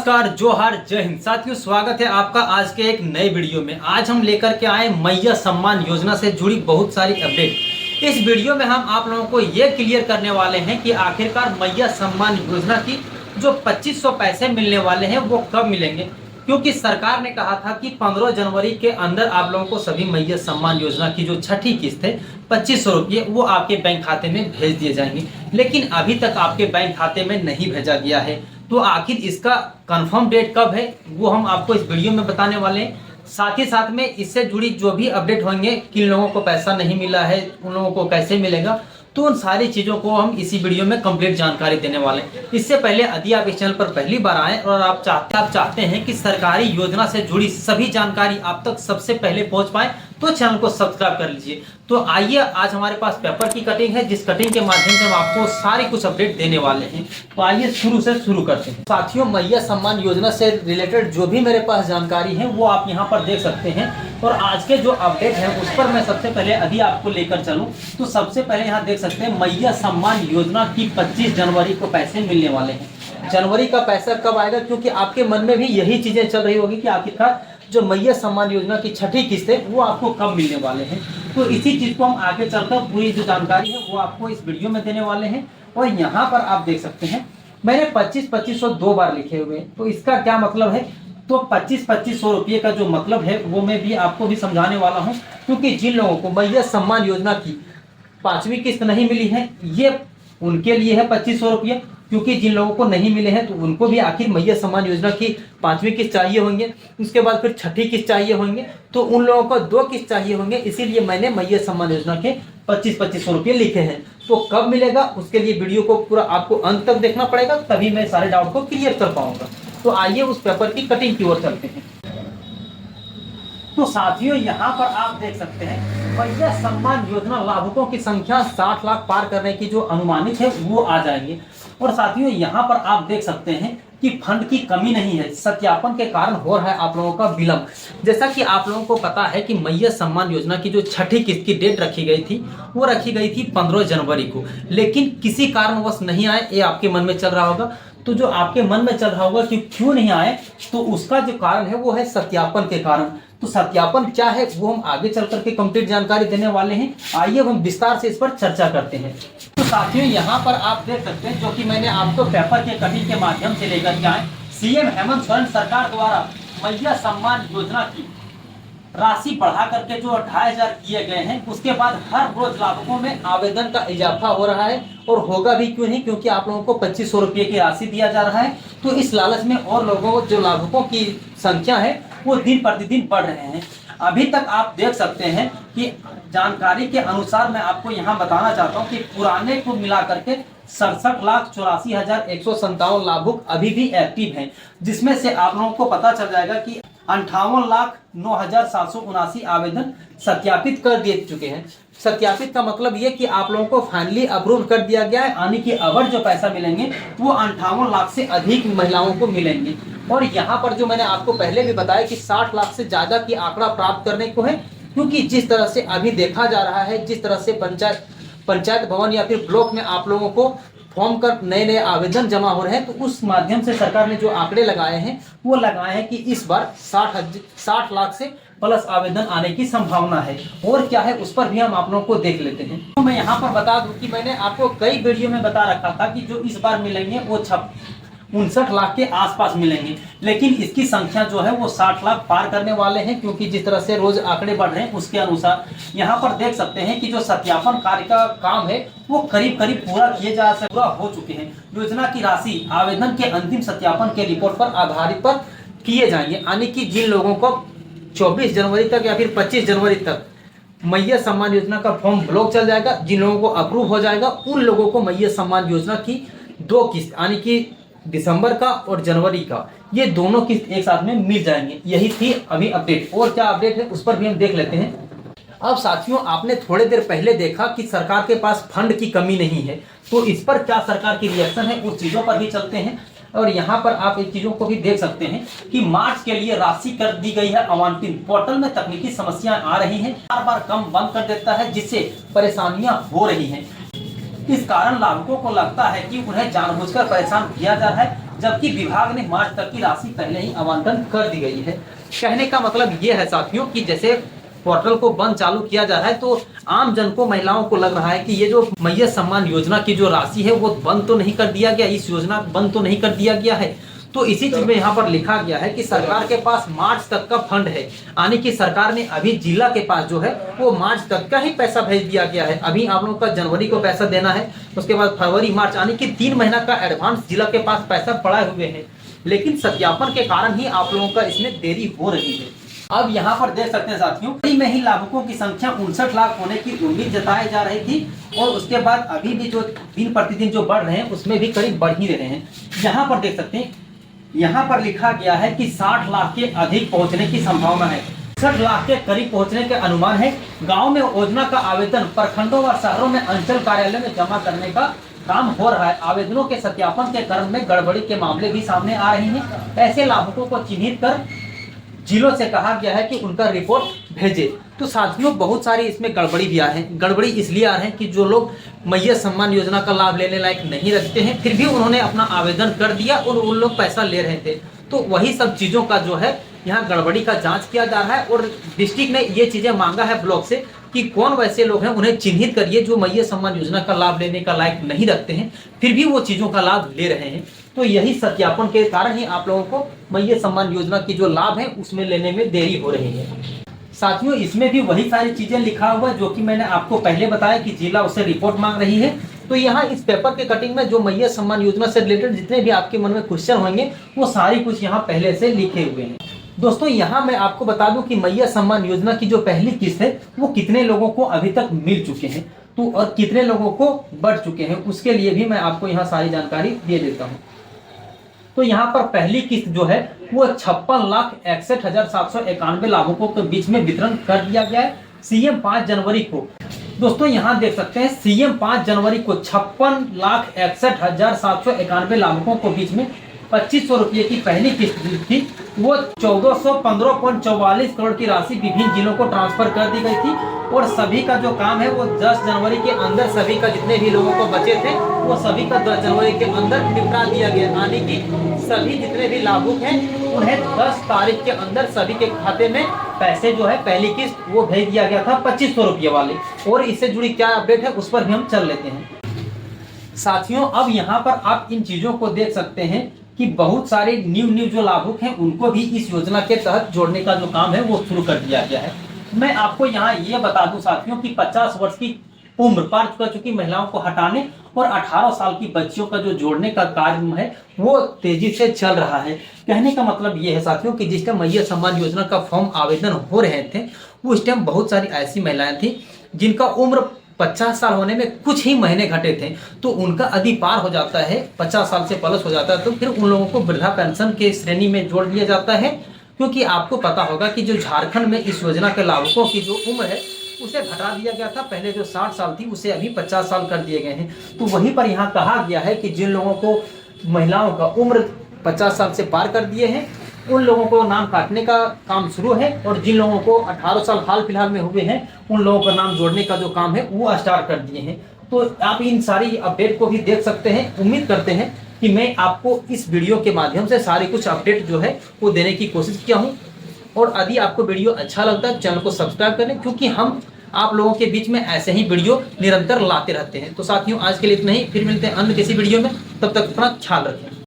नमस्कार, जोहार, जय हिंद। साथियों, स्वागत है आपका आज के एक नए वीडियो में। आज हम लेकर के आए मैया सम्मान योजना से जुड़ी बहुत सारी अपडेट। इस वीडियो में हम आप लोगों को ये क्लियर करने वाले हैं कि आखिरकार मैया सम्मान योजना की जो 2500 पैसे मिलने वाले हैं वो कब मिलेंगे, क्योंकि सरकार ने कहा था कि 15 जनवरी के अंदर आप लोगों को सभी मैया सम्मान योजना की जो छठी किस्त है 2500 रुपये वो आपके बैंक खाते में भेज दिए जाएंगे, लेकिन अभी तक आपके बैंक खाते में नहीं भेजा गया है। तो आखिर इसका कंफर्म डेट कब है वो हम आपको इस वीडियो में बताने वाले हैं। साथ ही साथ में इससे जुड़ी जो भी अपडेट होंगे, किन लोगों को पैसा नहीं मिला है, उन लोगों को कैसे मिलेगा, तो उन सारी चीज़ों को हम इसी वीडियो में कंप्लीट जानकारी देने वाले हैं। इससे पहले यदि आप इस चैनल पर पहली बार आएँ और आप चाहते हैं कि सरकारी योजना से जुड़ी सभी जानकारी आप तक सबसे पहले पहुंच पाए, तो चैनल को सब्सक्राइब कर लीजिए। तो आइए, आज हमारे पास पेपर की कटिंग है, जिस कटिंग के माध्यम से हम आपको सारी कुछ अपडेट देने वाले हैं। तो आइए शुरू से शुरू करते हैं। साथियों, मैया सम्मान योजना से रिलेटेड जो भी मेरे पास जानकारी है वो आप यहाँ पर देख सकते हैं। और आज के जो अपडेट है उस पर मैं सबसे पहले यदि आपको लेकर चलूँ तो सबसे पहले यहाँ देख सकते हैं मैया सम्मान योजना की 25 जनवरी को पैसे मिलने वाले हैं। जनवरी का पैसा कब आएगा, क्योंकि आपके मन में भी यही चीज़ें चल रही होगी कि आखिरकार जो मैया सम्मान योजना की छठी किस्त है वो आपको कब मिलने वाले हैं। तो इसी चीज़ को हम आगे चलकर पूरी जो जानकारी है वो आपको इस वीडियो में देने वाले हैं। और यहाँ पर आप देख सकते हैं मैंने 2500 दो बार लिखे हुए हैं। तो इसका क्या मतलब है, तो 2500 रुपये का जो मतलब है वो मैं भी आपको भी समझाने वाला हूँ, क्योंकि जिन लोगों को मैया सम्मान योजना की 5वीं किस्त नहीं मिली है ये उनके लिए है 2500 रुपये, क्योंकि जिन लोगों को नहीं मिले हैं तो उनको भी आखिर मैया सम्मान योजना की 5वीं किस्त चाहिए होंगे, उसके बाद फिर छठी किस्त चाहिए होंगे, तो उन लोगों को 2 किस्त चाहिए होंगे। इसीलिए मैंने मैया सम्मान योजना के 2500 रुपये लिखे हैं। तो कब मिलेगा उसके लिए वीडियो को पूरा आपको अंत तक देखना पड़ेगा, तभी मैं सारे डाउट को क्लियर कर पाऊंगा। तो आइए उस पेपर की कटिंग की ओर चलते हैं। तो साथियों, यहाँ पर आप देख सकते हैं मैया सम्मान योजना लाभुकों की संख्या 60 लाख पार करने की जो अनुमानित है वो आ जाएंगे। और साथियों, यहाँ पर आप देख सकते हैं कि फंड की कमी नहीं है, सत्यापन के कारण हो रहा है आप लोगों का विलंब। जैसा कि आप लोगों को पता है कि मैया सम्मान योजना की जो छठी किस्त की डेट रखी गई थी वो रखी गई थी 15 जनवरी को, लेकिन किसी कारणवश नहीं आए। ये आपके मन में चल रहा होगा, तो जो आपके मन में चल रहा होगा कि क्यों नहीं आए, तो उसका जो कारण है वो है सत्यापन के कारण। तो सत्यापन क्या है वो हम आगे चल करके कंप्लीट जानकारी देने वाले हैं। आइए हम विस्तार से इस पर चर्चा करते हैं। तो साथियों, यहाँ पर आप देख सकते हैं जो कि मैंने आपको पेपर के कटिंग के माध्यम से लेकर के आए, सीएम हेमंत सोरेन सरकार द्वारा मैया सम्मान योजना की राशि बढ़ा करके जो 25,000 किए गए हैं, उसके बाद हर रोज लाभुकों में आवेदन का इजाफा हो रहा है। और होगा भी क्यों नहीं, क्योंकि आप लोगों को 2500 रुपये की राशि दिया जा रहा है। तो इस लालच में और लोगों को जो लाभुकों की संख्या है वो दिन प्रतिदिन बढ़ रहे हैं। अभी तक आप देख सकते हैं कि जानकारी के अनुसार मैं आपको यहाँ बताना चाहता हूँ कि पुराने को मिला करके 67,84,157 लाभुक अभी भी एक्टिव हैं, जिसमें से आप लोगों को पता चल जाएगा कि 58,09,779 आवेदन सत्यापित कर दिए चुके हैं। सत्यापित का मतलब ये कि आप लोगों को फाइनली अप्रूव कर दिया गया है, यानी कि अगर जो पैसा मिलेंगे वो 58 लाख से अधिक महिलाओं को मिलेंगे। और यहाँ पर जो मैंने आपको पहले भी बताया कि 60 लाख से ज़्यादा की आंकड़ा प्राप्त करने को है, क्योंकि जिस तरह से अभी देखा जा रहा है, जिस तरह से पंचायत भवन या फिर ब्लॉक में आप लोगों को फॉर्म कर नए आवेदन जमा हो रहे हैं, तो उस माध्यम से सरकार ने जो आंकड़े लगाए हैं वो लगाए हैं कि इस बार 60 लाख से प्लस आवेदन आने की संभावना है। और क्या है उस पर भी हम आप लोगों को देख लेते हैं। तो मैं यहाँ पर बता दूं कि मैंने आपको कई वीडियो में बता रखा था कि जो इस बार मिलेंगे वो 59 लाख के आसपास मिलेंगे, लेकिन इसकी संख्या जो है वो 60 लाख पार करने वाले हैं, क्योंकि जिस तरह से रोज आंकड़े बढ़ रहे हैं उसके अनुसार यहाँ पर देख सकते हैं कि जो सत्यापन कार्य का काम है वो करीब पूरा हो चुके हैं। योजना की राशि आवेदन के अंतिम सत्यापन के रिपोर्ट पर आधारित पर किए जाएंगे, यानी कि जिन लोगों को 24 जनवरी तक या फिर 25 जनवरी तक मैया सम्मान योजना का फॉर्म ब्लॉक चल जाएगा, जिन लोगों को अप्रूव हो जाएगा उन लोगों को मैया सम्मान योजना की 2 किस्त, यानी कि दिसंबर का और जनवरी का, ये दोनों किस्त एक साथ में मिल जाएंगे। यही थी अभी अपडेट। और क्या अपडेट है उस पर भी हम देख लेते हैं। अब साथियों, आपने थोड़ी देर पहले देखा कि सरकार के पास फंड की कमी नहीं है, तो इस पर क्या सरकार की रिएक्शन है उस चीज़ों पर भी चलते हैं। और यहाँ पर आप इन चीज़ों को भी देख सकते हैं कि मार्च के लिए राशि कर दी गई है आवंटित। पोर्टल में तकनीकी समस्याएं आ रही हैं, बार कम बंद कर देता है, जिससे परेशानियां हो रही हैं। इस कारण लाभुकों को लगता है कि उन्हें जानबूझकर परेशान किया जा रहा है। जबकि विभाग ने मार्च तक की राशि पहले ही आवंटन कर दी गई है। कहने का मतलब ये है साथियों कि जैसे पोर्टल को बंद चालू किया जा रहा है तो आम जन को, महिलाओं को लग रहा है कि ये जो मैया सम्मान योजना की जो राशि है वो बंद तो नहीं कर दिया गया, इस योजना बंद तो नहीं कर दिया गया है। तो इसी चीज में यहाँ पर लिखा गया है कि सरकार के पास मार्च तक का फंड है, यानी कि सरकार ने अभी जिला के पास जो है वो मार्च तक का ही पैसा भेज दिया गया है। अभी आप लोगों का जनवरी को पैसा देना है, उसके बाद फरवरी मार्च, यानी कि 3 महीना का एडवांस जिला के पास पैसा पड़ा हुए हैं, लेकिन सत्यापन के कारण ही आप लोगों का इसमें देरी हो रही है। अब यहाँ पर देख सकते हैं साथियों, मई में ही लाभुकों की संख्या 59 लाख होने की उम्मीद जताई जा रही थी और उसके बाद अभी भी जो दिन प्रतिदिन जो बढ़ रहे हैं उसमें भी करीब बढ़ ही रहे हैं। यहाँ पर देख सकते हैं, यहाँ पर लिखा गया है कि 60 लाख के अधिक पहुंचने की संभावना है, 60 लाख के करीब पहुंचने के अनुमान है। गाँव में योजना का आवेदन प्रखंडों व शहरों में अंचल कार्यालय में जमा करने का काम हो रहा है। आवेदनों के सत्यापन के क्रम में गड़बड़ी के मामले भी सामने आ रहे हैं। ऐसे लाभुकों को चिन्हित कर जिलों से कहा गया है कि उनका रिपोर्ट भेजे। तो साथियों बहुत सारी इसमें गड़बड़ी भी आ रहे हैं। गड़बड़ी इसलिए आ रहे हैं कि जो लोग मैया सम्मान योजना का लाभ लेने लायक नहीं रखते हैं, फिर भी उन्होंने अपना आवेदन कर दिया और उन लोग पैसा ले रहे थे। तो वही सब चीज़ों का जो है यहाँ गड़बड़ी का जांच किया जा रहा है और डिस्ट्रिक्ट ने ये चीज़ें मांगा है ब्लॉक से कि कौन वैसे लोग हैं, उन्हें चिन्हित करिए जो मैया सम्मान योजना का लाभ लेने का लायक नहीं रखते हैं, फिर भी वो चीज़ों का लाभ ले रहे हैं। तो यही सत्यापन के कारण ही आप लोगों को मैया सम्मान योजना की जो लाभ है उसमें लेने में देरी हो रही है। साथियों इसमें भी वही सारी चीजें लिखा हुआ है जो कि मैंने आपको पहले बताया कि जिला उससे रिपोर्ट मांग रही है। तो यहाँ इस पेपर के कटिंग में जो मैया सम्मान योजना से रिलेटेड जितने भी आपके मन में क्वेश्चन होंगे वो सारी कुछ यहाँ पहले से लिखे हुए हैं। दोस्तों यहाँ मैं आपको बता दूं कि मैया सम्मान योजना की जो पहली किस्त है वो कितने लोगों को अभी तक मिल चुके हैं तो और कितने लोगों को बढ़ चुके हैं, उसके लिए भी मैं आपको यहाँ सारी जानकारी दे देता हूँ। तो यहाँ पर पहली किस्त जो है वो 56,61,791 लाभुकों के बीच में वितरण कर दिया गया है सीएम 5 जनवरी को। दोस्तों यहाँ देख सकते हैं सीएम 5 जनवरी को 56,61,791 लाभुकों को बीच में 2500 रुपये की पहली किस्त थी। वो 1415.44 करोड़ की राशि विभिन्न जिलों को ट्रांसफर कर दी गई थी और सभी का जो काम है वो 10 जनवरी के अंदर सभी का जितने भी लोगों को बचे थे वो सभी का 10 जनवरी के अंदर निपटा दिया गया, यानी कि सभी जितने भी लाभुक हैं उन्हें 10 तारीख के अंदर सभी के खाते में पैसे जो है पहली किस्त वो भेज दिया गया था 2500 रुपये वाले। और इससे जुड़ी क्या अपडेट है उस पर भी हम चल लेते हैं। साथियों अब यहाँ पर आप इन चीजों को देख सकते हैं कि बहुत सारे न्यू जो लाभुक हैं उनको भी इस योजना के तहत जोड़ने का जो काम है वो शुरू कर दिया गया है। मैं आपको यहाँ ये बता दूं साथियों कि 50 वर्ष की उम्र पार कर चुकी महिलाओं को हटाने और 18 साल की बच्चियों का जो जोड़ने का कार्य है वो तेजी से चल रहा है। कहने का मतलब ये है साथियों कि जिस टाइम मैया सम्मान योजना का फॉर्म आवेदन हो रहे थे उस टाइम बहुत सारी ऐसी महिलाएं थी जिनका उम्र 50 साल होने में कुछ ही महीने घटे थे, तो उनका यदि पार हो जाता है 50 साल से प्लस हो जाता है तो फिर उन लोगों को वृद्धा पेंशन के श्रेणी में जोड़ दिया जाता है। क्योंकि आपको पता होगा कि जो झारखंड में इस योजना के लाभुकों की जो उम्र है उसे घटा दिया गया था, पहले जो 60 साल थी उसे अभी 50 साल कर दिए गए हैं। तो वहीं पर यहाँ कहा गया है कि जिन लोगों को महिलाओं का उम्र 50 साल से पार कर दिए हैं उन लोगों को नाम काटने का काम शुरू है और जिन लोगों को 18 साल हाल फिलहाल में हुए हैं उन लोगों का नाम जोड़ने का जो काम है वो स्टार्ट कर दिए हैं। तो आप इन सारी अपडेट को भी देख सकते हैं। उम्मीद करते हैं कि मैं आपको इस वीडियो के माध्यम से सारे कुछ अपडेट जो है वो देने की कोशिश किया हूँ। और यदि आपको वीडियो अच्छा लगता है चैनल को सब्सक्राइब करें, क्योंकि हम आप लोगों के बीच में ऐसे ही वीडियो निरंतर लाते रहते हैं। तो साथियों आज के लिए इतना ही, फिर मिलते हैं अन्य किसी वीडियो में, तब तक अपना ख्याल रखें।